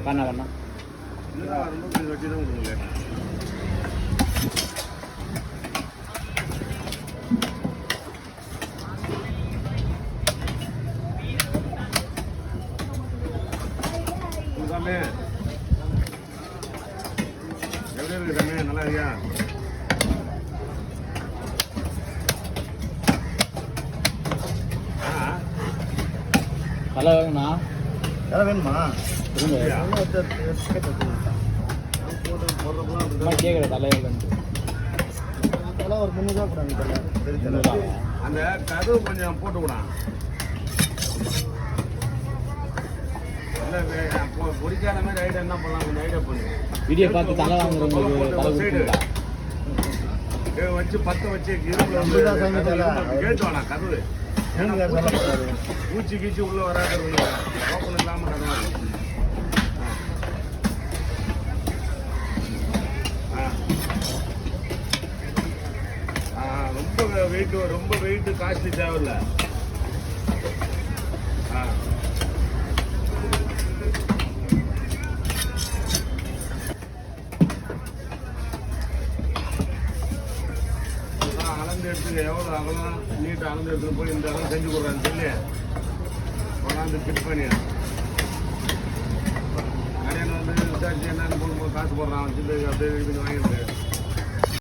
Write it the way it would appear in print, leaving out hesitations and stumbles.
பண்ண பண்ண வச்சு தான் கொடுங்க. சாமி எப்படி இருக்கு சாமி? நல்லா இருக்கியா? தலை வேணும்ண்ணா? தலை வேணுமா? கேட்குற தலை தலை ஒரு 300 போடாங்க. அந்த கதவு கொஞ்சம் போட்டு விடான். பிடிக்காத மாதிரி ஐடியா என்ன பண்ணலாம்? கொஞ்சம் ஐடியா பண்ணு. வீடியோ பார்த்து தலை வாங்குறவங்களுக்கு வச்சு 10 வச்சு இரும்புல கேட்டு வேணாம். கதவு பூச்சி கீச்சி உள்ள வராது. ஓப்பன் இல்லாம கதவு. ரொம்ப வெயிட் காஸ்ட்லி தேவையில்ல. அளந்து எடுத்து எவ்வளோ அகலம் நீட்டாக அளந்து எடுத்துன்னு போய் இந்த அளவு செஞ்சு கொடுறான்னு சொல்லி கொண்டாந்து ஃபிட் பண்ணி கடையில் வந்து விசாரிச்சு என்னென்னு போடும்போது காசு போடுறான் சொல்லி அப்படியே வாங்கிட்டு